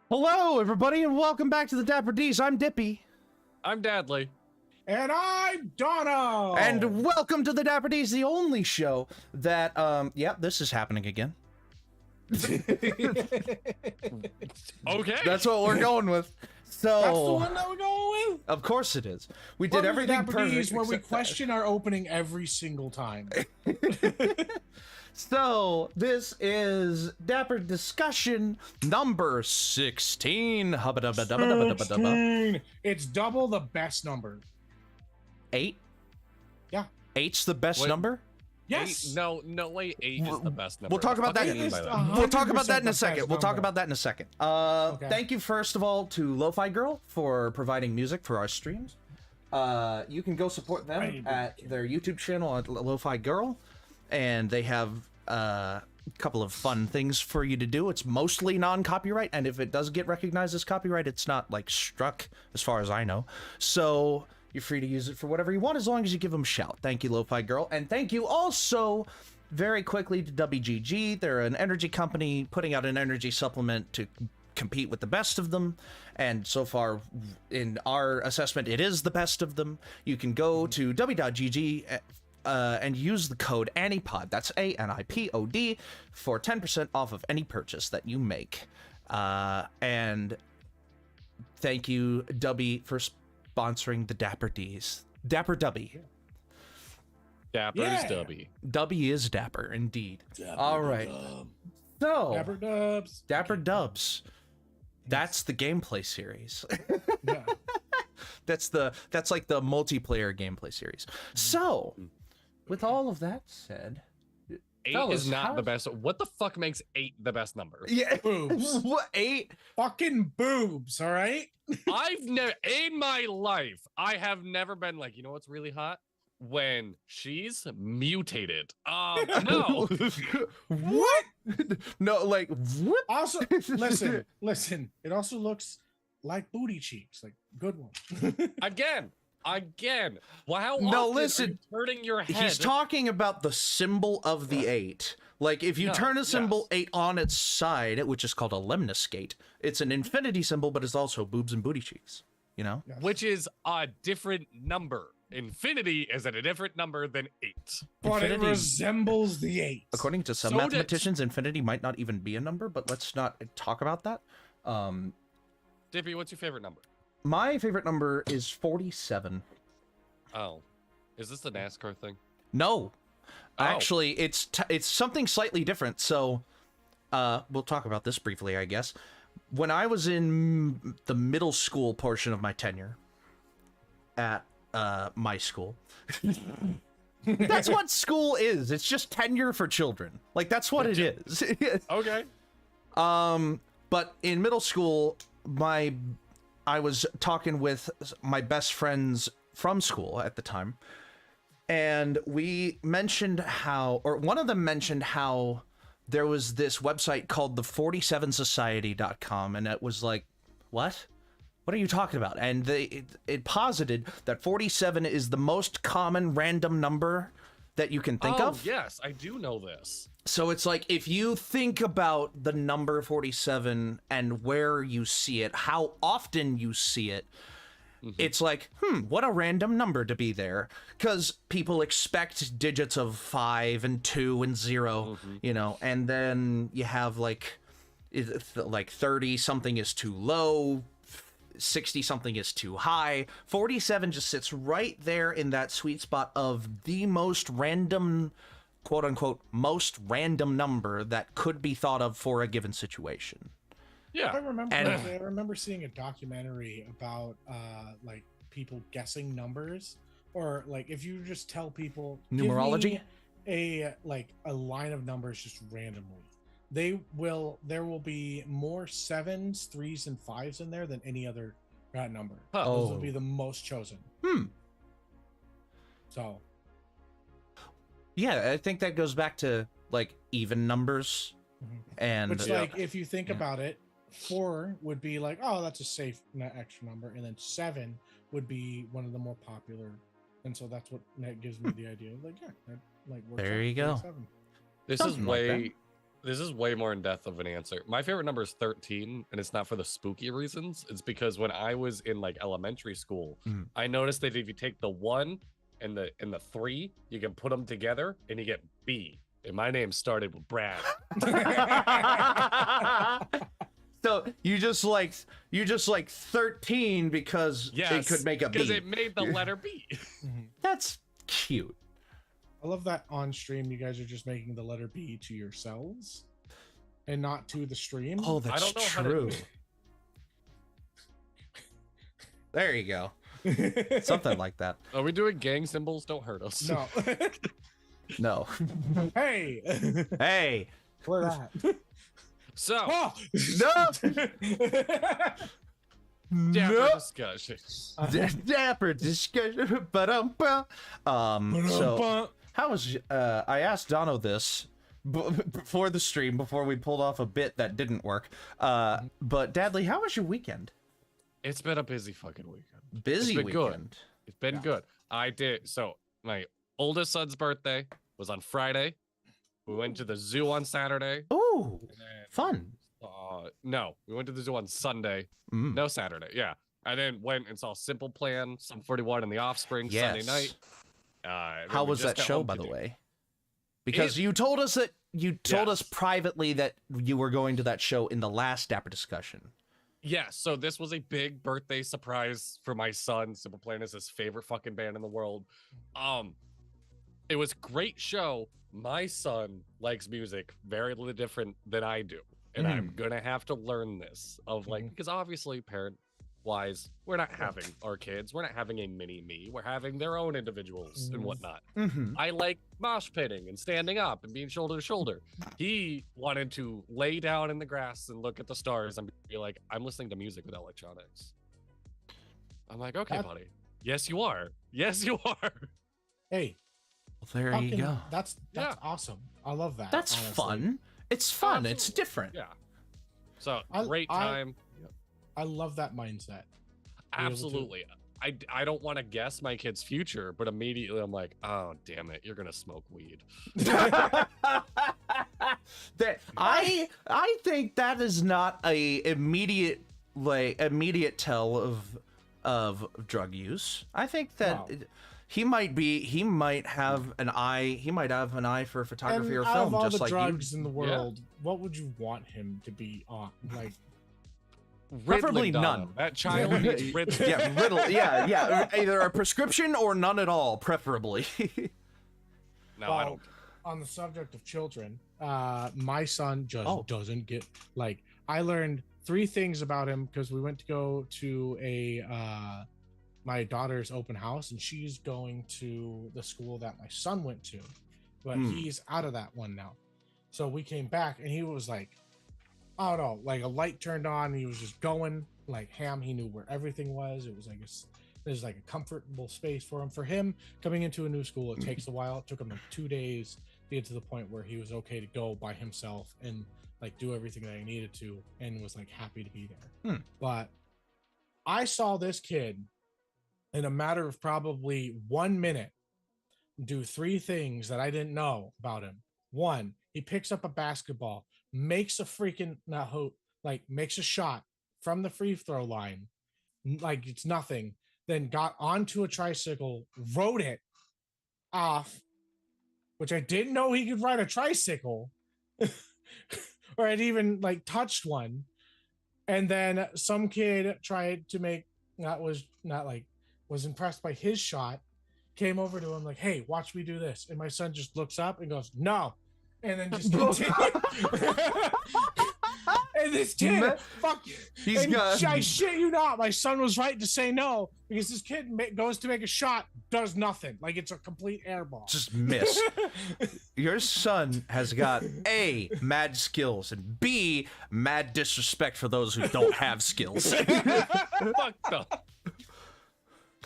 Hello, everybody, and welcome back to the Dapper D's. I'm Dippy. I'm Dadley. And I'm Dono! And welcome to the Dapper D's, the only show that, this is happening again. Okay. That's what we're going with. So, That's the one that we're going with? Of course it is. We did everything perfect. Where we question our opening every single time. So, this is Dapper Discussion number 16. 16. It's double the best number. 8? Yeah. 8's the best number? Yes. 8, no way. 8 is the best number. We'll talk about that. We'll talk about that in a second. We'll talk about that in a second. Okay. Thank you, first of all, to Lo-Fi Girl for providing music for our streams. You can go support them at their YouTube channel at Lo-Fi Girl, and they have a couple of fun things for you to do. It's mostly non-copyright, and if it does get recognized as copyright, it's not like struck, as far as I know. So you're free to use it for whatever you want, as long as you give them a shout. Thank you, Lo-Fi Girl. And thank you also, very quickly, to WGG. They're an energy company putting out an energy supplement to compete with the best of them. And so far, in our assessment, it is the best of them. You can go to w.gg and use the code ANIPOD, that's ANIPOD, for 10% off of any purchase that you make. And thank you, Dubby, for sponsoring the Dapper D's. Dapper Dubby. Dapper's Dubby. Dubby is Dapper, indeed. Dapper All right. So, Dapper Dubs. Dapper Dubs. That's the gameplay series. Yeah. That's like the multiplayer gameplay series. So, with all of that said, 8 fellas, is not the best. What the fuck makes 8 the best number? Yeah, Boobs. what 8? Fucking boobs, all right? I've never, in my life, I have never been like, you know what's really hot? When she's mutated. No. What? No, like what? Also, listen. It also looks like booty cheeks, like good one. Again. Wow. No, listen. Turning your head. He's talking about the symbol of the 8. Like, if you turn a symbol 8 on its side, which is called a lemniscate, it's an infinity symbol, but it's also boobs and booty cheeks, you know? Yes. Which is a different number. Infinity is at a different number than 8. But Infinity, it resembles the 8. according to some mathematicians, infinity might not even be a number, but let's not talk about that. Dippy, what's your favorite number? My favorite number is 47. Oh. Is this the NASCAR thing? No. Oh. Actually, it's something slightly different. So, we'll talk about this briefly, I guess. When I was in the middle school portion of my tenure at my school, that's what school is. It's just tenure for children. Like, that's what it is. Okay. But in middle school, I was talking with my best friends from school at the time, and we mentioned how, or one of them mentioned how there was this website called the 47society.com, and it was like, what are you talking about? And it posited that 47 is the most common random number that you can think of. Yes, I do know this. So it's like, if you think about the number 47 and where you see it, how often you see it, it's like, what a random number to be there. Because people expect digits of 5 and 2 and 0, you know, and then you have like 30 something is too low, 60 something is too high. 47 just sits right there in that sweet spot of the most random, quote unquote, most random number that could be thought of for a given situation. Yeah. I remember seeing a documentary about like people guessing numbers, or like if you just tell people Numerology, a line of numbers just randomly, there will be more 7s, 3s, and 5s in there than any other number. Those will be the most chosen. So yeah, I think that goes back to like even numbers. And which, like, if you think about it, 4 would be like, oh, that's a safe extra number, and then 7 would be one of the more popular, and so that's what that gives me the idea of like, yeah, that like works There out, you go. 37. This is way more in depth of an answer. My favorite number is 13, and it's not for the spooky reasons. It's because when I was in like elementary school, I noticed that if you take the 1 and the 3, you can put them together and you get B. And my name started with Brad. So you just like 13 because it could make a B. Because it made the letter B. That's cute. I love that on stream you guys are just making the letter B to yourselves and not to the stream. Oh, that's I don't know true. There you go. Something like that. Are we doing gang symbols? Don't hurt us. No. No. Hey. Hey. Where that? So. Oh! No. Dapper discussion. Dapper discussion. So how was I asked Dono this before the stream, before we pulled off a bit that didn't work. But Dadley, how was your weekend? It's been a busy fucking weekend. Busy weekend. Good. It's been good. I did. So my oldest son's birthday was on Friday. We went to the zoo on Saturday. Ooh, fun. No, we went to the zoo on Sunday. No, Saturday. Yeah. And then went and saw Simple Plan, Sum 41, and The Offspring Sunday night. How was that show, by the way? Because you told us that told us privately that you were going to that show in the last Dapper discussion. Yeah, so this was a big birthday surprise for my son. Simple Plan is his favorite fucking band in the world. It was a great show. My son likes music very little different than I do. And I'm gonna have to learn this because obviously parent wise, we're not having our kids, we're not having a mini me, we're having their own individuals and whatnot. I like mosh pitting and standing up and being shoulder to shoulder. He wanted to lay down in the grass and look at the stars and be like, I'm listening to music with electronics. I'm like, okay, buddy. Yes, you are. Yes, you are. Hey, well, there you go. That's awesome. I love that. That's honestly fun. It's fun. Absolutely. It's different. Yeah. So great time. I love that mindset. Absolutely. I don't want to guess my kid's future, but immediately I'm like, oh damn it, you're gonna smoke weed. I think that is not a immediate tell of drug use. I think that he might have an eye for photography or film, all just the like drugs in the world. What would you want him to be on? Like, preferably none. That child needs Ritalin. Yeah, Ritalin. Yeah. Either a prescription or none at all, preferably. No, I don't. On the subject of children, my son just doesn't get like. I learned 3 things about him because we went to go to my daughter's open house, and she's going to the school that my son went to, but he's out of that one now. So we came back, and he was like, I don't know, like a light turned on, and he was just going like ham. He knew where everything was. It was like there's like a comfortable space for him. For him, coming into a new school, it takes a while. It took him like 2 days to get to the point where he was okay to go by himself and like do everything that he needed to, and was like happy to be there. But I saw this kid in a matter of probably 1 minute do 3 things that I didn't know about him. 1, he picks up a basketball, makes a freaking makes a shot from the free throw line like it's nothing, then got onto a tricycle, rode it off, which I didn't know he could ride a tricycle or had even like touched one. And then some kid tried to make was impressed by his shot, came over to him like, hey, watch me do this. And my son just looks up and goes, no. And then just and this kid, fuck you. I shit you not, my son was right to say no, because this kid goes to make a shot, does nothing. Like it's a complete airball. Just miss. Your son has got A, mad skills, and B, mad disrespect for those who don't have skills. Fuck them.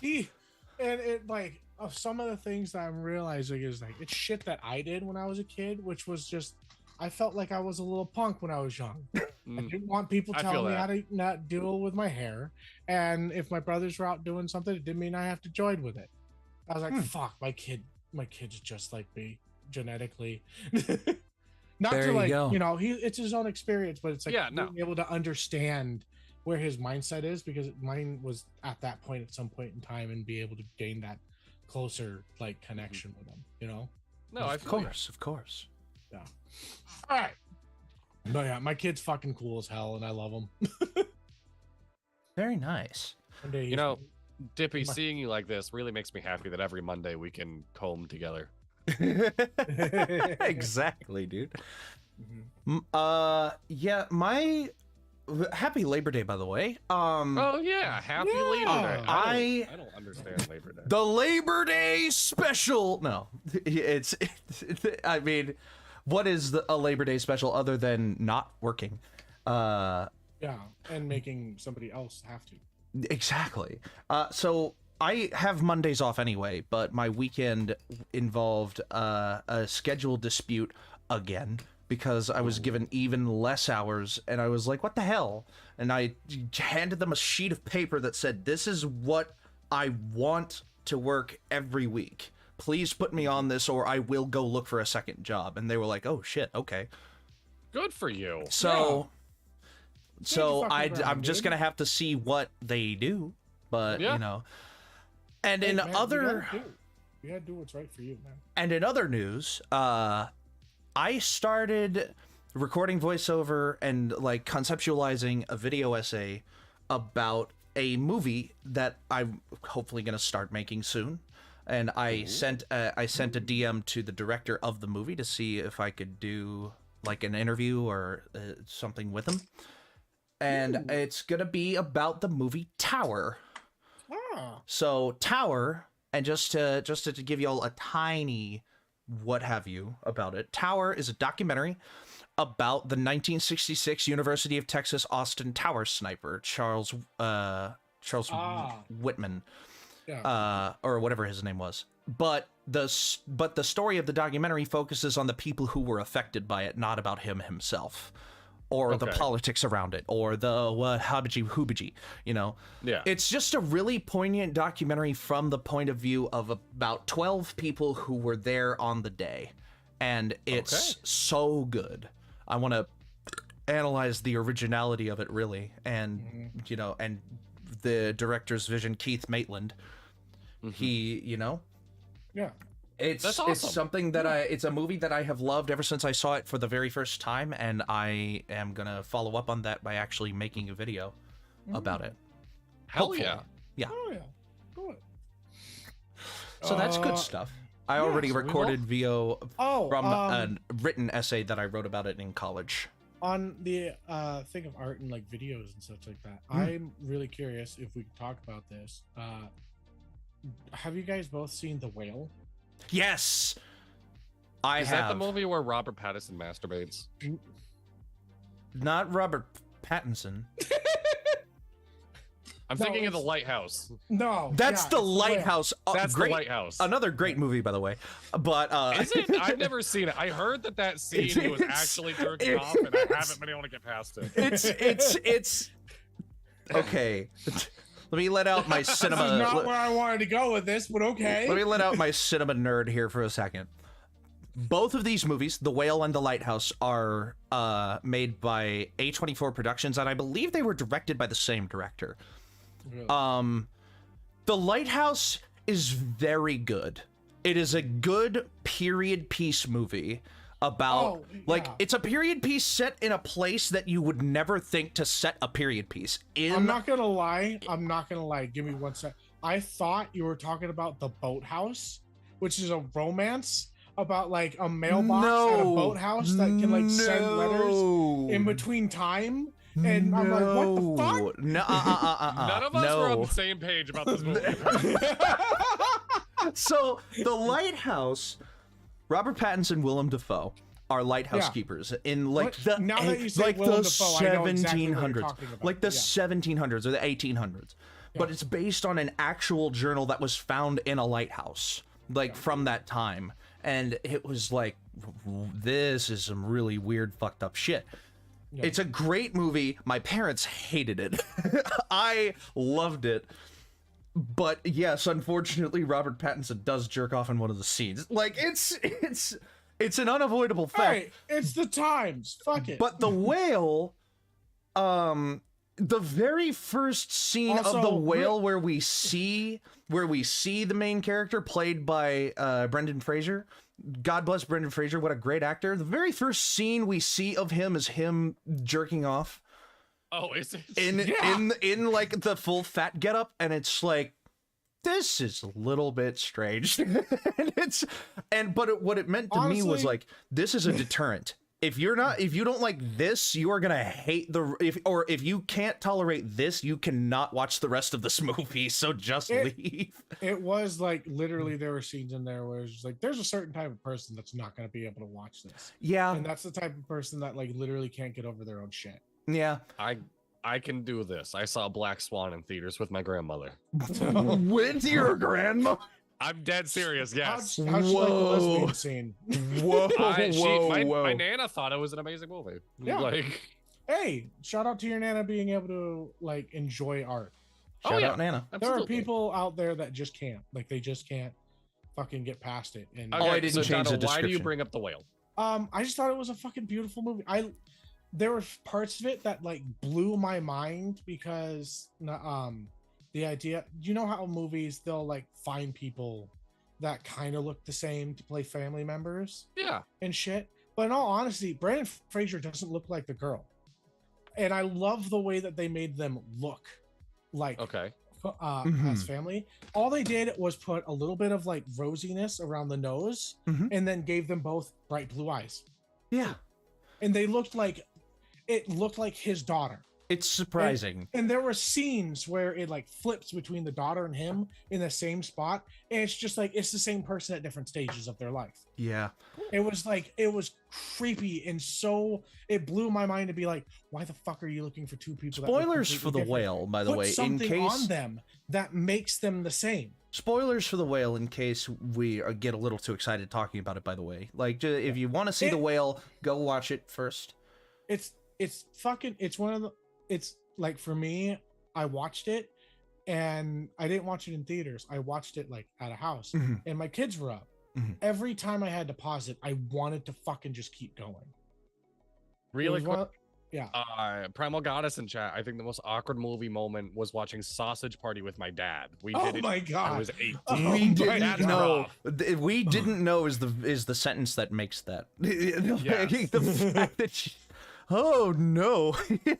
And it like of some of the things that I'm realizing is like it's shit that I did when I was a kid, which was just I felt like I was a little punk when I was young. I didn't want people telling me how to not deal with my hair. And if my brothers were out doing something, it didn't mean I have to join with it. I was like, fuck, my kid's just like me genetically. Not there to like, go. you know, it's his own experience, but it's like being able to understand where his mindset is, because mine was at that point at some point in time, and be able to gain that closer like connection with him, you know? No, of course. Yeah. All right. But yeah, my kid's fucking cool as hell, and I love him. Very nice. You know, Dippy, seeing you like this really makes me happy that every Monday we can comb together. Exactly, dude. Yeah, my happy Labor Day, by the way. Oh yeah, happy Labor Day. I don't understand Labor Day. The Labor Day special. No, it's I mean, what is a Labor Day special other than not working? Yeah, and making somebody else have to. Exactly. So I have Mondays off anyway, but my weekend involved a schedule dispute again, because I was given even less hours, and I was like, what the hell? And I handed them a sheet of paper that said, this is what I want to work every week. Please put me on this, or I will go look for a second job. And they were like, oh shit, okay. Good for you. So I'm just gonna have to see what they do, but you know. And in other, you gotta do what's right for you, man. And in other news, I started recording voiceover and like conceptualizing a video essay about a movie that I'm hopefully gonna start making soon. And I sent a DM to the director of the movie to see if I could do like an interview or something with him. And it's gonna be about the movie Tower. So Tower, and just to give you all a tiny what have you about it, Tower is a documentary about the 1966 University of Texas Austin Tower sniper Charles Whitman, or whatever his name was. But the story of the documentary focuses on the people who were affected by it, not about him himself, or the politics around it, or the what hoobity hoobity, you know. Yeah. It's just a really poignant documentary from the point of view of about 12 people who were there on the day. And it's so good. I want to analyze the originality of it, really. And, you know, and the director's vision, Keith Maitland, he, you know. Yeah. It's awesome. It's something that it's a movie that I have loved ever since I saw it for the very first time, and I am gonna follow up on that by actually making a video about it. Hell Hopefully. yeah. Oh yeah. Good. So that's good stuff. I already recorded VO from a written essay that I wrote about it in college. On the thing of art and like videos and such like that, I'm really curious if we could talk about this. Have you guys both seen The Whale? Yes, I have. Is that the movie where Robert Pattinson masturbates? Not Robert Pattinson. I'm thinking of The Lighthouse. No, that's The Lighthouse. That's great, The Lighthouse. Another great movie, by the way. But is it? I've never seen it. I heard that scene he was actually jerking off, and I haven't been able to get past it. It's okay. Let me let out my cinema. This is not where I wanted to go with this, but okay. Let me let out my cinema nerd here for a second. Both of these movies, The Whale and The Lighthouse, are made by A24 Productions, and I believe they were directed by the same director. Really? The Lighthouse is very good. It is a good period piece movie about it's a period piece set in a place that you would never think to set a period piece in. I'm not gonna lie. Give me 1 sec. I thought you were talking about The Boathouse, which is a romance about like a mailbox at a boathouse that can like send letters in between time. And I'm like, what the fuck? No, None of us were on the same page about this movie. So The Lighthouse, Robert Pattinson, Willem Dafoe are lighthouse keepers in like the 1700s, like the 1700s or the 1800s. But it's based on an actual journal that was found in a lighthouse, like from that time. And it was like, this is some really weird, fucked up shit. Yeah. It's a great movie. My parents hated it. I loved it. But yes, unfortunately, Robert Pattinson does jerk off in one of the scenes. Like, it's an unavoidable fact. Hey, it's the times. Fuck it. But the whale, the very first scene of Also, the whale where we see the main character played by Brendan Fraser. God bless Brendan Fraser, what a great actor. The very first scene we see of him is him jerking off. Oh, is it? In like the full fat getup, and it's like, this is a little bit strange. But what it meant to me was like, this is a deterrent. If you don't like this, you are gonna hate if you can't tolerate this, you cannot watch the rest of this movie. So just leave. It was like literally there were scenes in there where it's just like there's a certain type of person that's not gonna be able to watch this. Yeah, and that's the type of person that like literally can't get over their own shit. Yeah, I can do this. I saw Black Swan in theaters with my grandmother. With your grandma? I'm dead serious. Yes. How'd you like the lesbian scene? Whoa, my Nana thought it was an amazing movie. Yeah. Like, hey, shout out to your Nana being able to like enjoy art. Shout out Nana. There Absolutely. are people out there that just can't. Like they just can't fucking get past it. And Okay, I didn't change the Why do you description. bring up the whale? I just thought it was a fucking beautiful movie. There were parts of it that like blew my mind because the idea, you know how movies they'll like find people that kind of look the same to play family members Yeah. and shit, but in all honesty, Brandon Fraser doesn't look like the girl, and I love the way that they made them look like Okay. as family. All they did was put a little bit of like rosiness around the nose and then gave them both bright blue eyes, Yeah, and they looked like his daughter. it's surprising. And there were scenes where it like flips between the daughter and him in the same spot, and it's just like it's the same person at different stages of their life. Yeah. It was creepy, and so it blew my mind to be like, why the fuck are you looking for two people? Spoilers for the whale, by the Put way, in something case on them that makes them the same. spoilers for the whale, in case we get a little too excited talking about it. By the way, like if you want to see the whale, go watch it first. It's like for me, I watched it and I didn't watch it in theaters. I watched it like at a house and my kids were up. Every time I had to pause it, I wanted to fucking just keep going. Really quick. Yeah. Primal Goddess in chat. I think the most awkward movie moment was watching Sausage Party with my dad. We Oh did it. my God. I was 18. We didn't That's know. rough. We didn't know is the sentence that makes that. Yes. The fact that oh no.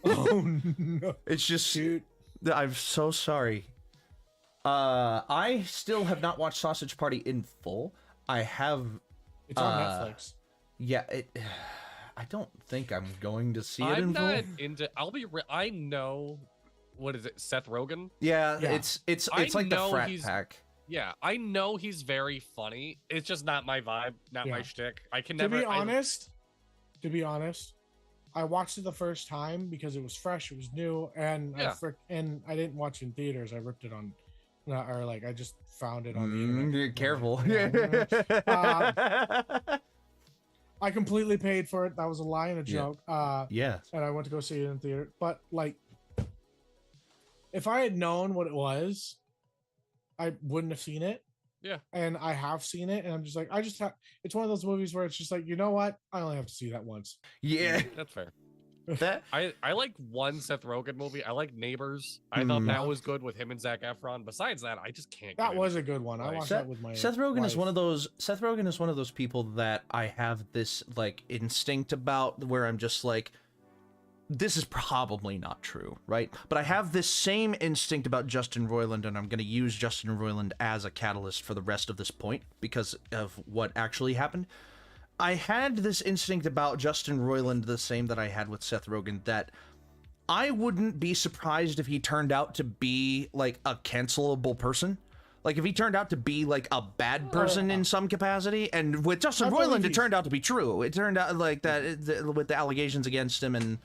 Oh no. It's just, Dude. I'm so sorry. I still have not watched Sausage Party in full. I have. It's on Netflix. Yeah, I don't think I'm going to see it I'm in full. not into. I know. What is it? Seth Rogen. Yeah, Yeah. it's I like the know frat he's- pack. Yeah, I know he's very funny. It's just not my vibe, not my Yeah. shtick. I can To never. be honest, I watched it the first time because it was fresh, it was new, and Yeah. I didn't watch it in theaters. I ripped it on, or like I just found it on the internet. Careful. I completely paid for it. That was a lie and a Yeah. joke. Yeah. And I went to go see it in theater. But like, if I had known what it was, I wouldn't have seen it. Yeah. And I have seen it, and I'm just like, it's one of those movies where it's just like, you know what? I only have to see that once. Yeah. That's fair. That I like one Seth Rogen movie. I like Neighbors. I thought that was good with him and Zac Efron. Besides that, I just can't. That get was into a good one. I Like, watched that with my Seth Rogen is wife. one of those. Seth Rogen is one of those people that I have this like instinct about, where I'm just like, this is probably not true, right? But I have this same instinct about Justin Roiland, and I'm going to use Justin Roiland as a catalyst for the rest of this point because of what actually happened. I had this instinct about Justin Roiland, the same that I had with Seth Rogen, that I wouldn't be surprised if he turned out to be like a cancelable person. Like if he turned out to be like a bad person in some capacity, and with Justin Roiland, it turned out to be true. It turned out like that with the allegations against him, and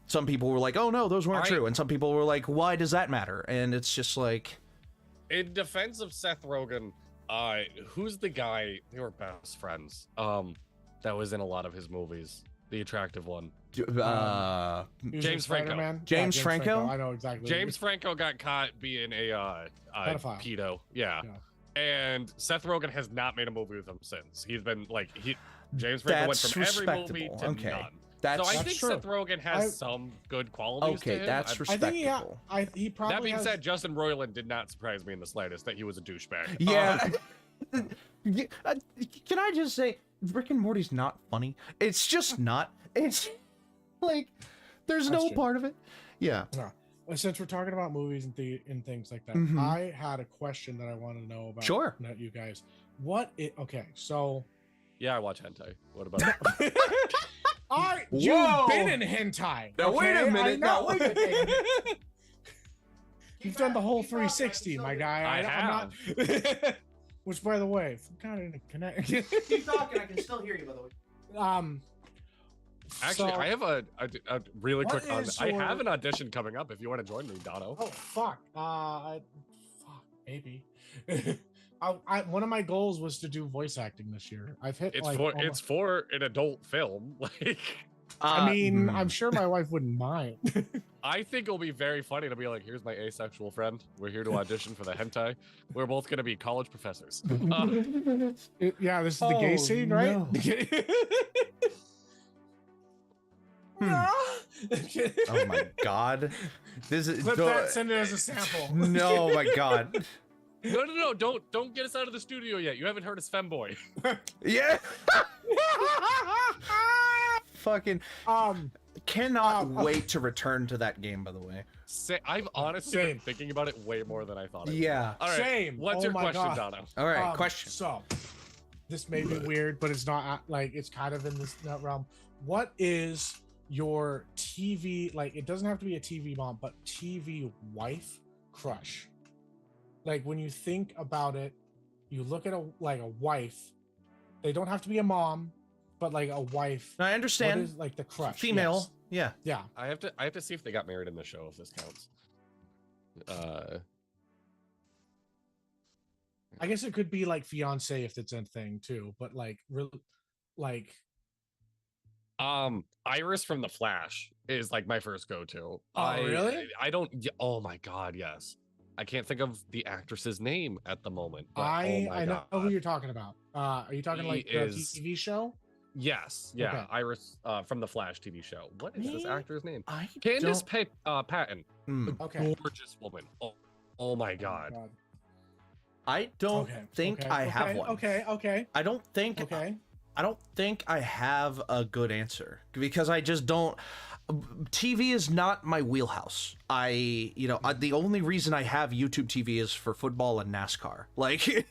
some people were like, "Oh no, those weren't true," and some people were like, "Why does that matter?" And it's just like, in defense of Seth Rogen, who's the guy? They were best friends. That was in a lot of his movies. the attractive one. James Franco. James Franco? I know exactly. James Franco got caught being a pedophile. pedo. Yeah. And Seth Rogen has not made a movie with him since. He's been like James Franco went from every movie to none. So I think true. Seth Rogen has some good qualities. Okay, to him. that's respectable. I think he probably. That being has... said, Justin Roiland did not surprise me in the slightest that he was a douchebag. Yeah. Can I just say, Rick and Morty's not funny. It's just not. It's like there's no part of it. Yeah. No. Since we're talking about movies and things like that, I had a question that I wanted to know about. Sure. Not you guys. Okay, so. Yeah, I watch hentai. What about it? You've been in hentai. Now wait a minute. Now wait a minute. You've done the whole 360, my guy. I have. I'm not... Which, by the way, Keep talking. I can still hear you, by the way. Actually, so, I have a really quick. I your... have an audition coming up. If you want to join me, Dono. Oh fuck. Maybe. One of my goals was to do voice acting this year. I've hit. It's for an adult film. Like, I mean, I'm sure my wife wouldn't mind. I think it'll be very funny to be like, here's my asexual friend. We're here to audition for the hentai. We're both going to be college professors. Yeah, this is the gay scene, right? No. Oh my god. This is Clip that, send it as a sample. No, my god. No, don't get us out of the studio yet. You haven't heard of Femboy. Yeah. Fucking cannot wait to return to that game, by the way. I've honestly been thinking about it way more than I thought. Yeah. All right. Same. What's your question, Dono? All right, question. So, this may be weird, but it's not like it's kind of in this realm. What is your TV, like, it doesn't have to be a TV mom, but TV wife crush? Like, when you think about it, you look at a wife. They don't have to be a mom, but like a wife. I understand. What is like the crush? Female. Yes. Yeah. I have to see if they got married in the show, if this counts. I guess it could be like fiance if it's a thing too, but like really, like. Iris from The Flash is like my first go-to. Really? I don't. Oh my god, yes. I can't think of the actress's name at the moment. But, I know who you're talking about. Are you talking like the TV show? Yes. Yeah. Okay. Iris from the Flash TV show. What is this actor's name? Candace Patton. Okay. Gorgeous woman. Oh my god. I don't think I have one. Okay. I don't think. Okay. I don't think I have a good answer because I just don't. TV is not my wheelhouse. The only reason I have YouTube TV is for football and NASCAR. Like,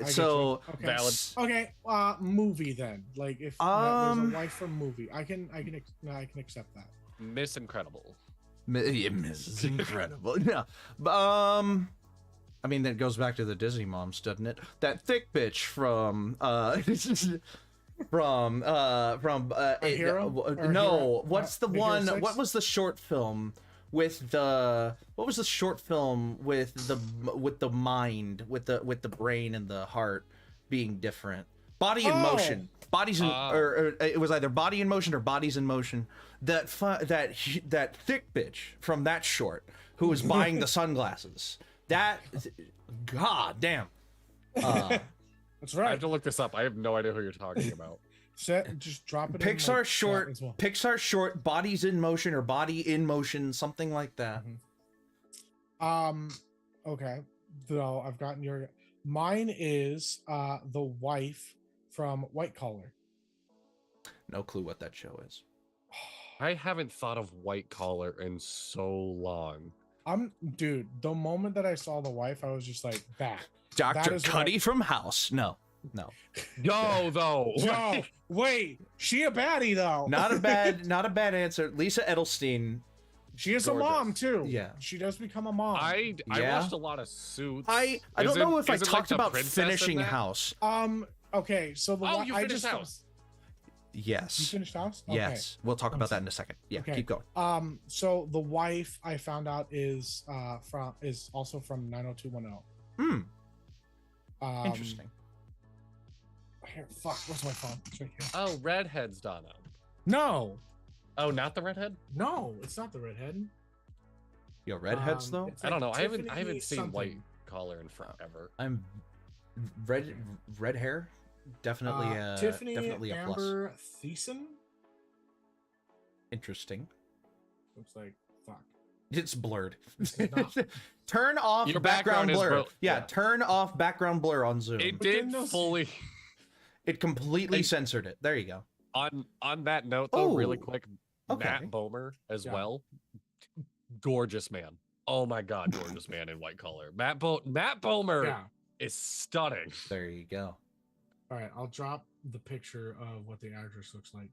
so valid. Okay, movie then. Like, if there's a wife from movie, I can accept that. Miss Incredible. Miss Incredible. Yeah. I mean, that goes back to the Disney moms, doesn't it? That thick bitch from Hero? What's the one? What was the short film with the? What was the short film with the mind, with the brain and the heart being different? Body in Motion. Bodies in, or it was either Body in Motion or Bodies in Motion. That thick bitch from that short who was buying the sunglasses. That, god damn. That's right. I have to look this up. I have no idea who you're talking about. Just drop it. Pixar short. Well. Pixar short. Bodies in Motion or Body in Motion, something like that. Okay. So I've gotten your. Mine is the wife from White Collar. No clue what that show is. I haven't thought of White Collar in so long. Dude, the moment that I saw the wife, I was just like, that. Dr. Cuddy from House. No. Yo, though. Yo, wait. She a baddie, though. Not a bad answer. Lisa Edelstein. She is gorgeous. A mom, too. Yeah. She does become a mom. I watched a lot of Suits. I don't know if I talked about finishing House. Okay, so you finished House. Yes. You finished House? Okay. Yes. We'll talk about that in a second. Yeah, keep going. So the wife I found out is also from 90210. Interesting. Here, fuck. Where's my phone? It's right here. Oh, redhead's Donna. No, Oh, not the redhead? no, it's not the redhead. Yo, redheads though. It's I don't know. like I haven't Tiffany seen something. white collar in forever. I'm red hair. Definitely, Tiffany definitely a plus. Amber Thiessen. Interesting. Looks like fuck. It's blurred. This is not- Turn off Your background background is blur. bro- Yeah, yeah. turn off background blur on Zoom. It But then did those- fully. It completely Hey. censored it. There you go. On that note, though, really Oh, quick, okay. Matt Bomer as Yeah. well. Gorgeous man. Oh my god, gorgeous man in white collar. Matt Bomer Yeah. is stunning. There you go. All right, I'll drop the picture of what the actress looks like.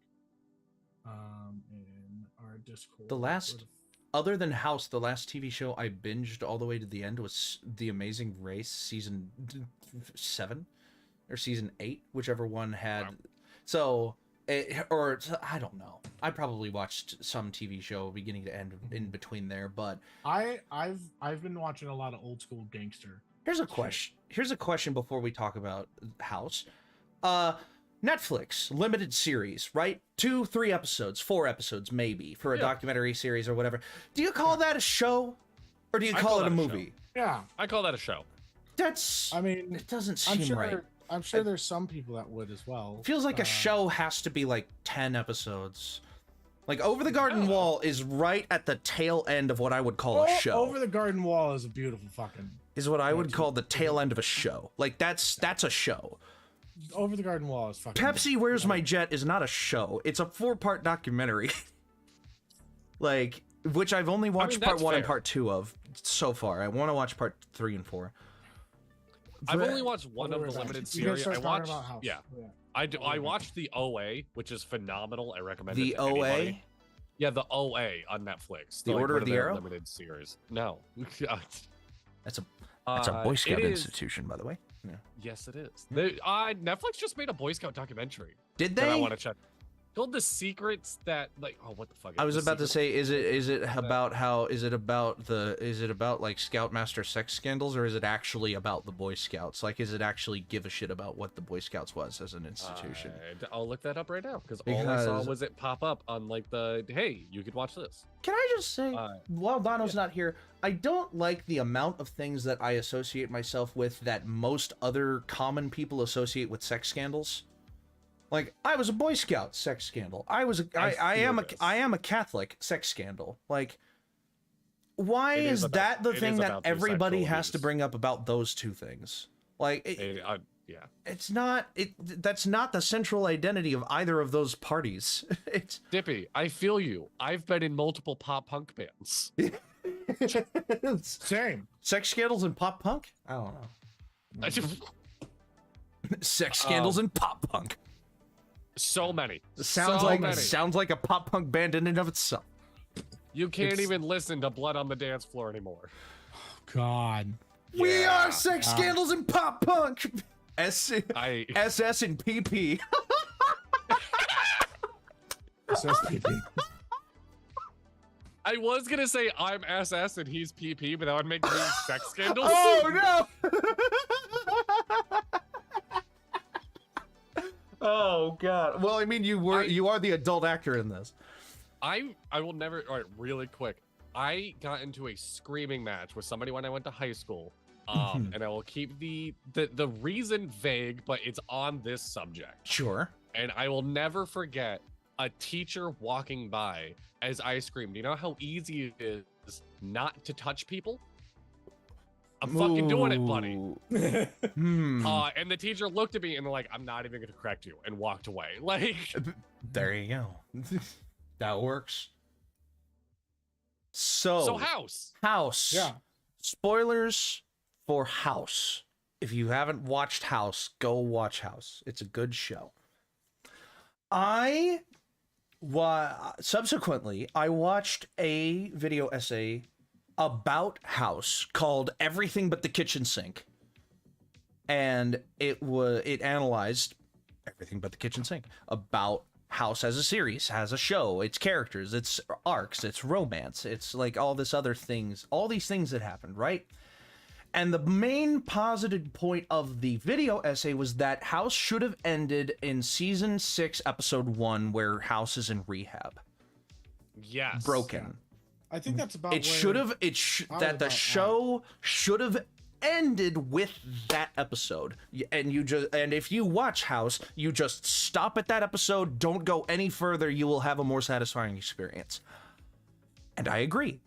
In our Discord. The last- Other than House, the last TV show I binged all the way to the end was The Amazing Race season 7 or season 8, whichever one had. Wow. So, I don't know. I probably watched some TV show beginning to end in between there, but I've been watching a lot of old school gangster. here's a question. Here's a question before we talk about House. Netflix limited series, right? 2, 3 episodes, 4 episodes, maybe for a Yeah. documentary series or whatever. Do you call that a show, or do you I call call it a that a movie? Yeah, I call that a show. That's. I mean, It doesn't I'm seem sure. right. I'm sure there's some people that would as well. Feels like a show has to be like 10 episodes. Like Over the I Garden don't know. Wall is right at the tail end of what I would call a show. Over the Garden Wall is a beautiful fucking. Is what I would dude. call the tail end of a show. Like that's a show. Over the Garden Wall is fucking. Pepsi Where's My Jet is not a show. It's a 4-part documentary. Like, which I've only watched part that's 1 and fair. part 2 of so far. I want to watch part 3 and 4. I've But- only watched one of the limited You guys series. start I talking watched. about House. Yeah, I watched the OA, which is phenomenal. I recommend The it to anybody. OA? Yeah, the OA on Netflix. The like, Order one of the their Arrow? limited series. No. That's a Boy It Scout is- institution, by the way. Yeah. Yes, it is. Netflix just made a Boy Scout documentary Did that I they? want to check. Called The Secrets That, like, oh, what the fuck? I was The about to Secrets- say, is it about like Scoutmaster sex scandals, or is it actually about the Boy Scouts? Like, is it actually give a shit about what the Boy Scouts was as an institution? I'll look that up right now because all I saw Because- was it pop up on like the hey, you could watch this. Can I just say, Uh, while Dono's not here, I don't like the amount of things that I associate myself with that most other common people associate with sex scandals. Like, I was a Boy Scout, sex scandal. I am a Catholic, sex scandal. Like, why It is is about- that the it thing is that about the everybody sexual has to abuse. bring up about those two things? Like, Yeah. it's not. That's not the central identity of either of those parties. It's Dippy, I feel you. I've been in multiple pop punk bands. Same. sex scandals and pop punk. I don't know. Sex scandals and pop punk. So many. Sounds so like many. sounds like a pop punk band in and of itself. You can't It's- even listen to Blood on the Dance Floor anymore. God. We Yeah. are sex scandals and pop punk. I SS and PP. Says PP. I was gonna say I'm SS and he's PP, but that would make me sex scandals. Oh no! Oh god. Well, I mean, you are the adult actor in this. I will never. All right, really quick. I got into a screaming match with somebody when I went to high school. And I will keep the reason vague, but it's on this subject. Sure. And I will never forget a teacher walking by as I screamed. You know how easy it is not to touch people? I'm fucking doing it, buddy. And the teacher looked at me and they're like, I'm not even gonna correct you, and walked away. Like, There you go. That works. So House. Yeah. Spoilers for House. If you haven't watched House, go watch House. It's a good show. Subsequently, I watched a video essay about House called Everything But the Kitchen Sink. And it analyzed everything but the kitchen sink about House as a series, as a show, its characters, its arcs, its romance, it's like all this other things, all these things that happened, right? And the main positive point of the video essay was that House should have ended in season 6, episode 1, where House is in rehab. Yes. Broken. Yeah. I think that's about It should have. That the show should have ended with that episode. And if you watch House, you just stop at that episode. Don't go any further. You will have a more satisfying experience. And I agree.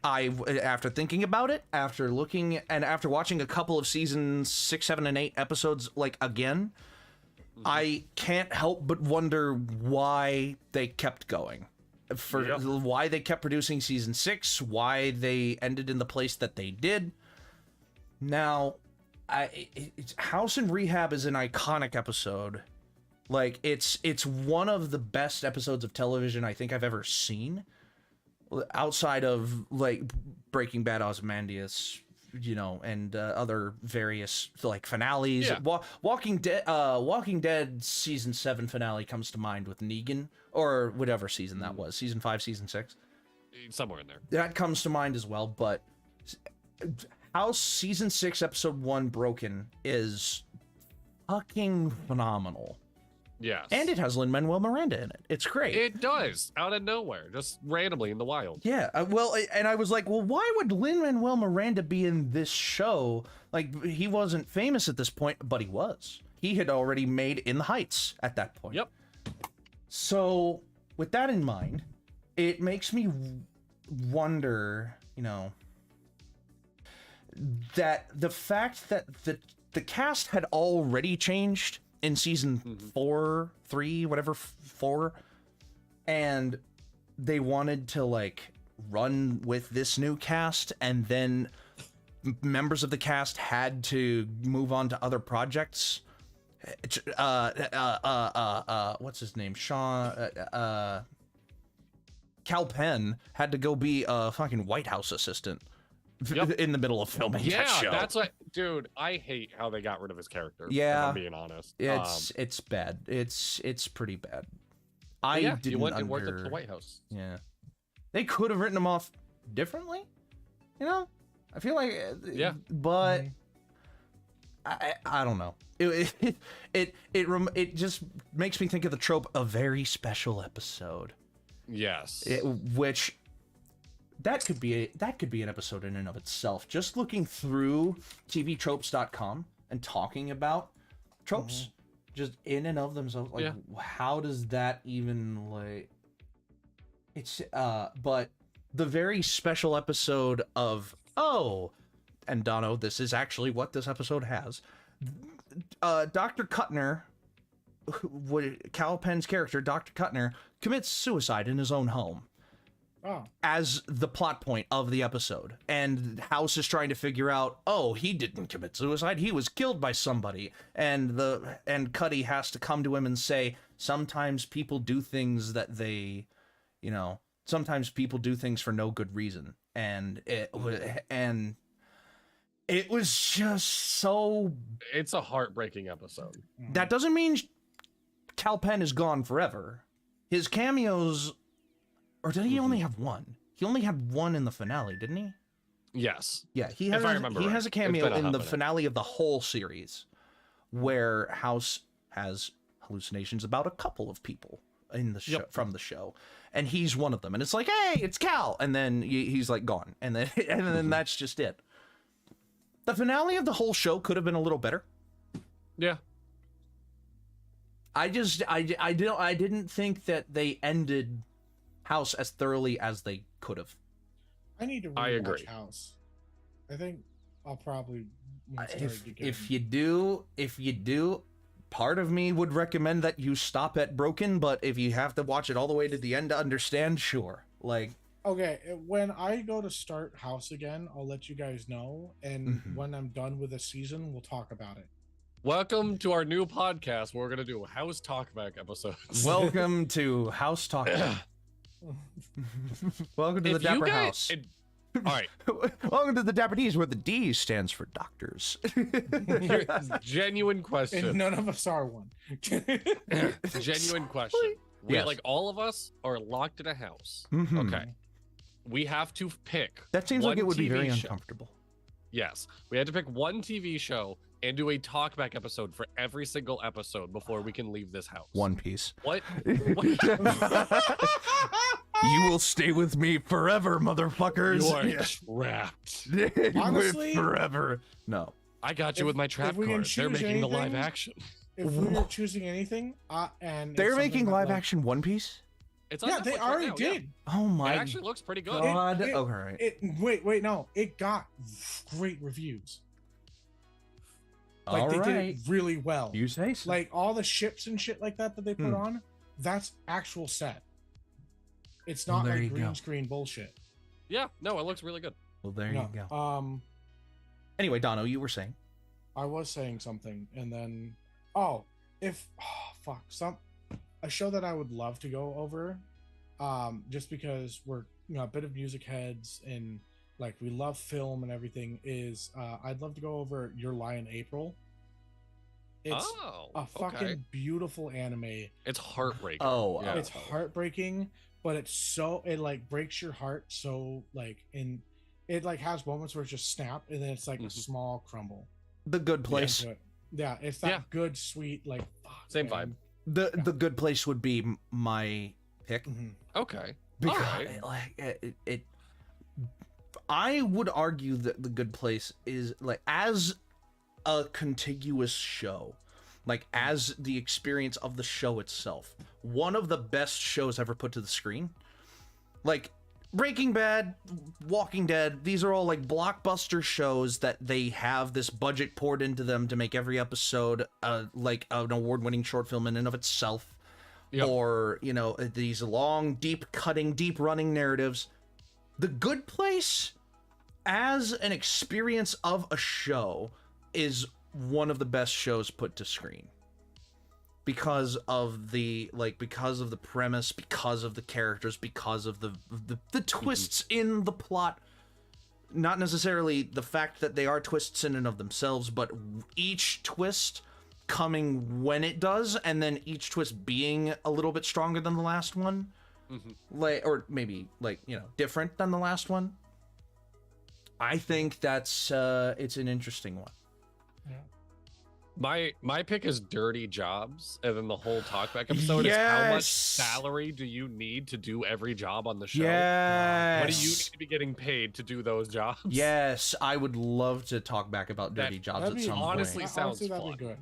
After thinking about it, after looking and after watching a couple of seasons 6, 7, and 8 episodes again, I can't help but wonder why they kept going. Why they kept producing season 6, why they ended in the place that they did. Now, House in Rehab is an iconic episode. Like, it's one of the best episodes of television I think I've ever seen. Outside of, like, Breaking Bad, Ozymandias, and other various, like, finales. Yeah. Walking Dead season 7 finale comes to mind with Negan, or whatever season that was. Season 5, season 6? Somewhere in there. That comes to mind as well, but House season 6, episode 1, Broken, is fucking phenomenal. Yes. And it has Lin-Manuel Miranda in it. It's great. It does, out of nowhere, just randomly in the wild. Yeah, and I was like, well, why would Lin-Manuel Miranda be in this show? Like, he wasn't famous at this point, but he was. He had already made In the Heights at that point. Yep. So, with that in mind, it makes me wonder, that the fact that the cast had already changed in season 4, 3, whatever, 4, and they wanted to, like, run with this new cast, and then members of the cast had to move on to other projects. What's his name? Cal Penn had to go be a fucking White House assistant. Yep. In the middle of filming that show. Yeah, that's what, dude. I hate how they got rid of his character. Yeah, if I'm being honest. It's bad. It's pretty bad. He went and worked at the White House. Yeah, they could have written him off differently. I feel like but I don't know. It just makes me think of the trope, a very special episode. Yes, which. That could be an episode in and of itself. Just looking through tvtropes.com and talking about tropes, just in and of themselves. Like, how does that even, like... It's, but the very special episode of, and Dono, this is actually what this episode has. Dr. Kuttner, Cal Penn's character, Dr. Kuttner, commits suicide in his own home. As the plot point of the episode, and House is trying to figure out, he didn't commit suicide, he was killed by somebody, and Cuddy has to come to him and say, sometimes people do things that they, sometimes people do things for no good reason, and it was just so. It's a heartbreaking episode. That doesn't mean Cal Penn is gone forever. His cameos. Or did he only have one? He only had one in the finale, didn't he? Yes. Yeah, he has a cameo in the finale of the whole series, where House has hallucinations about a couple of people in the show, from the show, and he's one of them. And it's like, hey, it's Cal, and then he's like gone, and then that's just it. The finale of the whole show could have been a little better. Yeah. I didn't think that they ended House as thoroughly as they could have. I need to rewatch House. I think I'll probably if you do, part of me would recommend that you stop at Broken, but if you have to watch it all the way to the end to understand, sure. Like, okay, when I go to start House again, I'll let you guys know, and when I'm done with the season, we'll talk about it. Welcome to our new podcast where we're gonna do House Talkback episodes. Welcome to House Talkback. Welcome to the Dapper House. All right. Welcome to the Dapper D's, where the D stands for doctors. Genuine question. And none of us are one. Genuine question. Like, all of us are locked in a house. Okay. We have to pick. That seems like it would be very uncomfortable. Yes, we had to pick one TV show and do a talkback episode for every single episode before we can leave this house. One Piece. What? You will stay with me forever, motherfuckers. You are trapped. Honestly, forever. No. I got you with my trap card. They're making the live action. If we were choosing anything, and they're making live action One Piece? It's on yeah, Netflix they right already now, did. yeah. Oh my It actually looks pretty good. God. It- All right. Wait, no, it got great reviews. Like All they right. did it really well. You say so. Like all the ships and shit like that they put on, that's actual set. It's Well, not there like you green go. screen bullshit. Yeah, no, it looks really good. Well, there No, you go. Anyway, Dono, you were saying. I was saying something, and then a show that I would love to go over, just because we're a bit of music heads and like we love film and everything, is I'd love to go over Your Lie in April. It's a fucking beautiful anime. It's heartbreaking. Oh, yeah. It's heartbreaking, but it like breaks your heart so like it like has moments where it's just snap and then it's like a small crumble. The Good Place. into it. Yeah, it's that good, sweet, like Same man. vibe. The Good Place would be my pick. Mhm. Okay. Because Alright. like I would argue that The Good Place is like as a contiguous show, like as the experience of the show itself, one of the best shows ever put to the screen. Like Breaking Bad, Walking Dead, these are all like blockbuster shows that they have this budget poured into them to make every episode like an award-winning short film in and of itself. Yep. Or, you know, these long, deep-cutting, deep-running narratives. The Good Place, as an experience of a show, is one of the best shows put to screen. Because of the premise, because of the characters, because of the twists in the plot. Not necessarily the fact that they are twists in and of themselves, but each twist coming when it does, and then each twist being a little bit stronger than the last one. Like, or maybe like, you know, different than the last one. I think that's it's an interesting one. My pick is Dirty Jobs, and then the whole talkback episode is how much Yes! salary do you need to do every job on the show? Yes. What do you need to be getting paid to do those jobs? Yes, I would love to talk back about Dirty Jobs That'd at be some honestly point. sounds that'd fun. be good.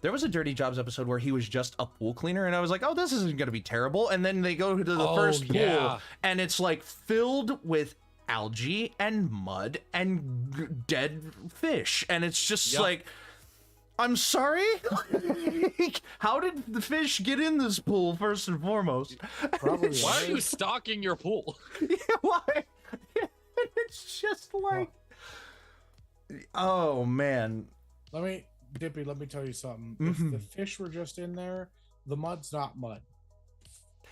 There was a Dirty Jobs episode where he was just a pool cleaner, and I was like, oh, this isn't going to be terrible. And then they go to the first pool, and it's like filled with algae and mud and dead fish. And it's just like, I'm sorry? How did the fish get in this pool, first and foremost? Probably. Why are you stocking your pool? Yeah, why? It's just like, oh, man. Dippy, let me tell you something. Mhm. If the fish were just in there, the mud's not mud.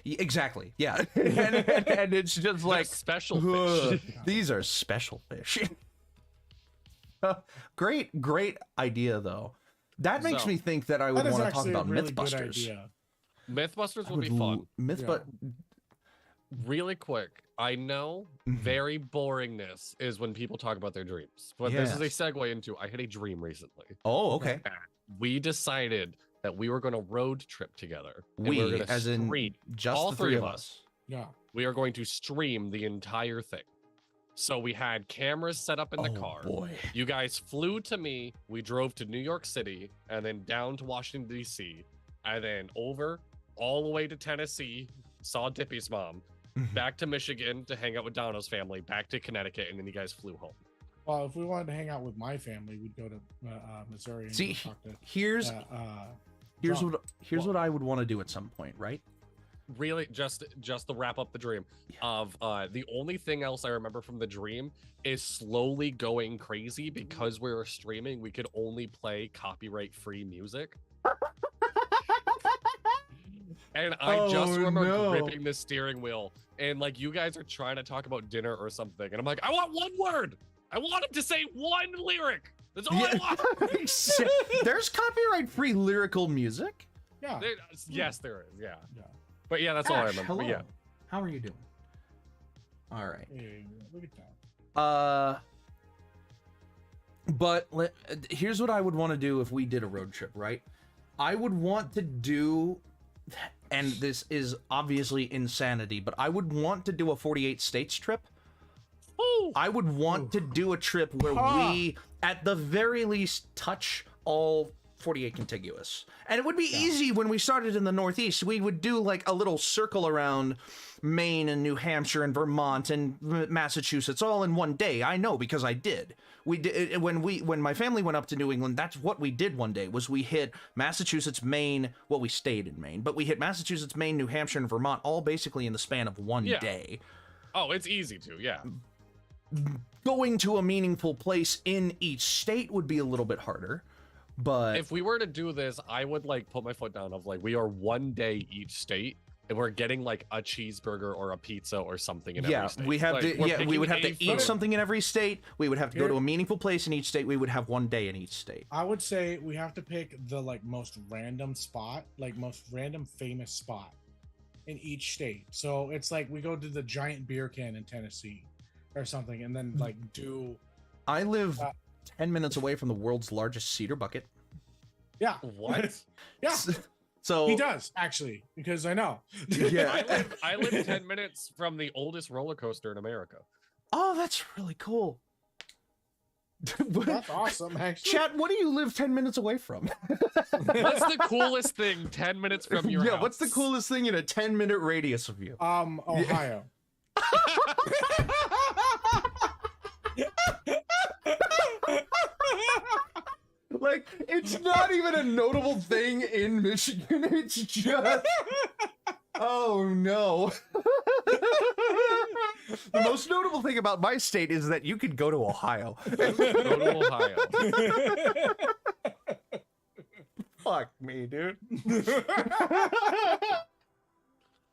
Exactly. Yeah. and it's just Like like special ugh, fish. these are special fish. Great idea though. That makes So, me think that I would That is want to talk actually a about really good Mythbusters. idea. Mythbusters I would be would fun. Mythbusters. Really quick, I know Mhm. very boringness is when people talk about their dreams, but this is a Yes. segue into I had a dream recently. Oh, okay. We decided that we were going to road trip together. And We, were gonna as in stream. just all the three three of of us. us. Yeah. We are going to stream the entire thing. So we had cameras set up in the Oh, car. boy. You guys flew to me. We drove to New York City and then down to Washington, D.C. And then over all the way to Tennessee, saw Dippy's mom, Mhm. back to Michigan to hang out with Donna's family, back to Connecticut, and then you guys flew home. Well, if we wanted to hang out with my family, we'd go to Missouri and See, go talk to. here's John. what I would want to do at some point, right? Really, just to wrap up the dream of the only thing else I remember from the dream is slowly going crazy because we were streaming. We could only play copyright-free music. And I just Oh, remember no. gripping the steering wheel, and like you guys are trying to talk about dinner or something, and I'm like, I want one word. I want him to say one lyric. That's all I want. There's copyright-free lyrical music. Yeah. Yes, there is. Yeah. Yeah. But yeah, that's all I Ash, remember. But hello. yeah. How are you doing? All right. Yeah, look at that. But here's what I would want to do if we did a road trip, right? I would want to do, and this is obviously insanity, but I would want to do a 48 states trip. Ooh. I would want to do a trip where we, at the very least, touch all 48 contiguous. And it would be easy when we started in the Northeast. We would do like a little circle around Maine and New Hampshire and Vermont and Massachusetts all in one day. I know because I did. We did when my family went up to New England. That's what we did one day. Was we hit Massachusetts, Maine. Well, we stayed in Maine, but we hit Massachusetts, Maine, New Hampshire, and Vermont all basically in the span of one day. Oh, it's easy to, yeah. Going to a meaningful place in each state would be a little bit harder. But if we were to do this, I would like put my foot down of like, we are one day each state and we're getting like a cheeseburger or a pizza or something in every state. We have like, we would have to eat something in every state. We would have to go to a meaningful place in each state. We would have one day in each state. I would say we have to pick the like most random spot, like most random famous spot in each state. So it's like we go to the giant beer can in Tennessee or something, and then like do. I live 10 minutes away from the world's largest cedar bucket. Yeah. What? Yeah. So he does actually, because I know. Yeah. I live 10 minutes from the oldest roller coaster in America. Oh, that's really cool. That's awesome, actually. Chat, what do you live 10 minutes away from? What's the coolest thing 10 minutes from your house? What's the coolest thing in a 10-minute radius of you? Ohio. Like, it's not even a notable thing in Michigan. It's just, oh no. The most notable thing about my state is that you could go to Ohio. Go to Ohio. Fuck me, dude.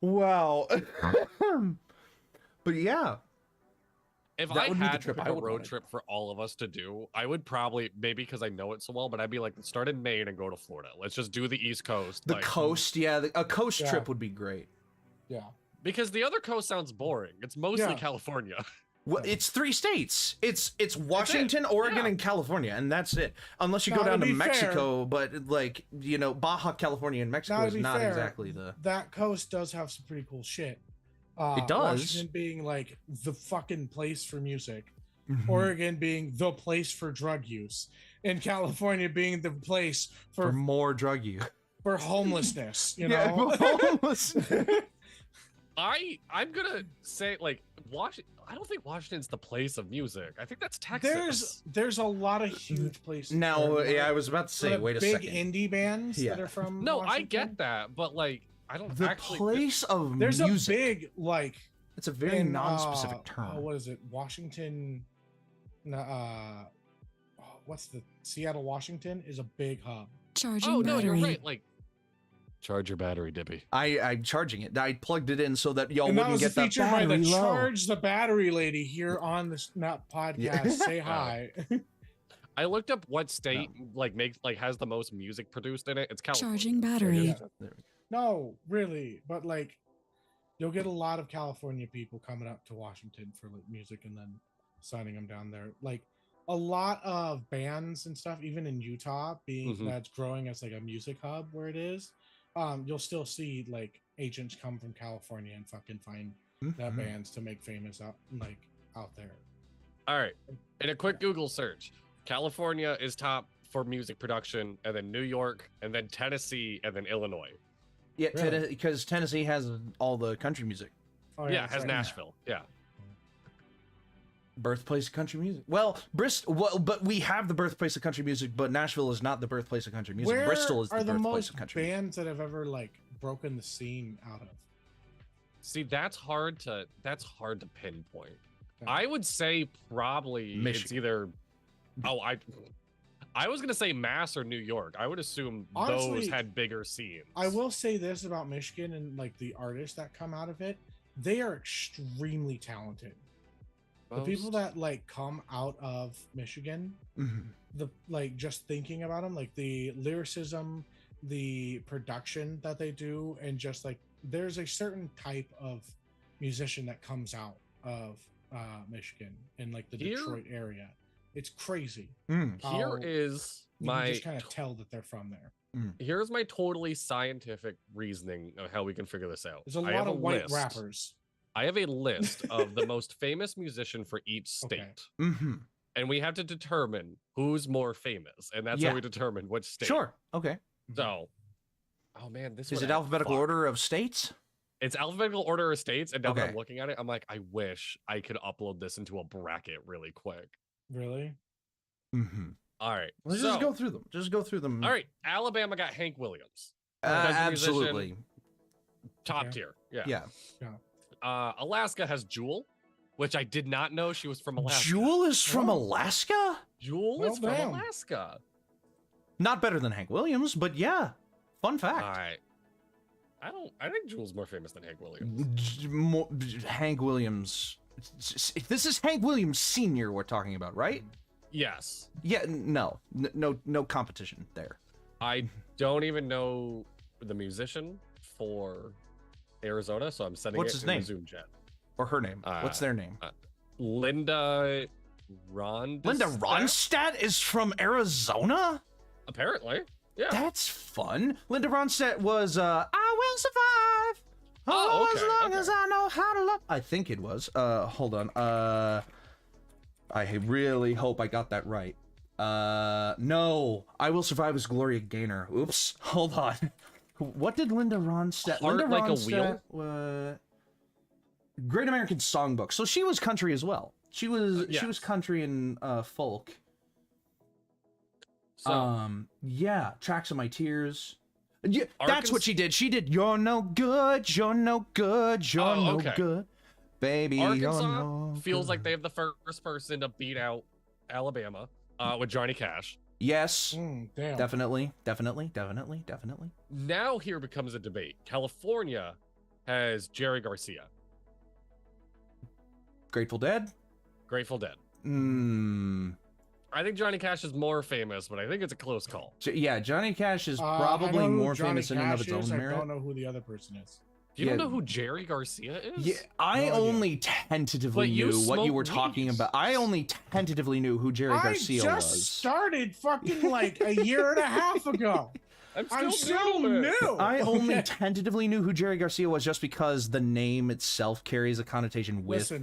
Wow. But yeah. If I had to pick a road trip for all of us to do, I would probably, maybe because I know it so well, but I'd be like, start in Maine and go to Florida. Let's just do the East Coast. The coast, yeah. A coast trip would be great. Yeah. Because the other coast sounds boring. It's mostly California. Well, it's 3 states. It's Washington, Oregon, and California, and that's it. Unless you go down to Mexico, but like, you know, Baja California and Mexico is not exactly the... That coast does have some pretty cool shit. It does. Washington being like the fucking place for music, Oregon being the place for drug use, and California being the place for more drug use, for homelessness. You know, homelessness. I'm gonna say like Washington. I don't think Washington's the place of music. I think that's Texas. There's a lot of huge places. Now, I was about to say, wait a second. Big indie bands that are from. No, Washington. I get that, but like. I don't the actually. Place of there's music. A big like. It's a very non-specific term. What is it? Washington. What's the Seattle, Washington is a big hub. Charging battery. You're right. Like, charge your battery, Dippy. I'm charging it. I plugged it in so that y'all and wouldn't get that battery by the low. Charge the battery lady here on the Snap podcast. Say hi. I looked up what state has the most music produced in it. It's California. Charging battery. No, really, but like, you'll get a lot of California people coming up to Washington for like music and then signing them down there. Like a lot of bands and stuff, even in Utah, being that's growing as like a music hub where it is. You'll still see like agents come from California and fucking find that bands to make famous out there. All right, in a quick Google search, California is top for music production, and then New York, and then Tennessee, and then Illinois. Yeah, really? Because Tennessee has all the country music. Oh, yeah, it has Nashville. Yeah. Birthplace of country music. Well, Bristol. Well, but we have the birthplace of country music, but Nashville is not the birthplace of country music. Where Bristol is the birthplace of country music. Bands that have ever like broken the scene out of. See, that's hard to pinpoint. Yeah. I would say probably Michigan. It's either. Oh, I was gonna say Mass or New York. I would assume honestly, those had bigger scenes. I will say this about Michigan and like the artists that come out of it, they are extremely talented. The people that like come out of Michigan, the like just thinking about them, like the lyricism, the production that they do, and just like there's a certain type of musician that comes out of Michigan in like the Detroit area. It's crazy. Here is You my can just kind of tell that they're from there. Here's my totally scientific reasoning of how we can figure this out. There's a lot of white rappers. I have a list of the most famous musician for each state. Mm-hmm. And we have to determine who's more famous. And that's how we determine which state. Sure. Okay. So, oh man, this is it alphabetical order of states? It's alphabetical order of states. And now that I'm looking at it, I'm like, I wish I could upload this into a bracket really quick. Really? Mm-hmm. All right. Let's just go through them. Just go through them. All right. Alabama got Hank Williams. Absolutely. Top tier. Yeah. Alaska has Jewel, which I did not know she was from Alaska. Jewel is from Alaska? Jewel is from Alaska. Not better than Hank Williams, but yeah. Fun fact. All right. I think Jewel's more famous than Hank Williams. Hank Williams. This is Hank Williams Sr. we're talking about, right? Yes. Yeah, no competition there. I don't even know the musician for Arizona, so I'm sending What's it his in name? the Zoom chat. Or her name. What's their name? Linda Ronstadt. Linda Ronstadt is from Arizona? Apparently. Yeah. That's fun. Linda Ronstadt was I Will Survive. As long as I know how to love. I think it was. Hold on. I really hope I got that right. No. I Will Survive is Gloria Gaynor. Oops. Hold on. What did Linda Ronstadt? Heart Linda Like Ronstadt, a Wheel? Great American Songbook. So she was country as well. She was country and folk. So, yeah, Tracks of My Tears. Yeah, that's what she did. She did You're No Good, You're No Good, You're No Good. Baby, Arkansas feels like they have the first person to beat out Alabama with Johnny Cash. Yes, damn. definitely. Now here becomes a debate. California has Jerry Garcia. Grateful Dead? Grateful Dead. I think Johnny Cash is more famous, but I think it's a close call. Yeah, Johnny Cash is probably more famous in and of its own merit. I don't know who the other person is. You don't know who Jerry Garcia is? Yeah, I only tentatively knew what you were talking about. I only tentatively knew who Jerry Garcia was. I just started fucking like a year and a half ago. I'm still new. I only tentatively knew who Jerry Garcia was just because the name itself carries a connotation with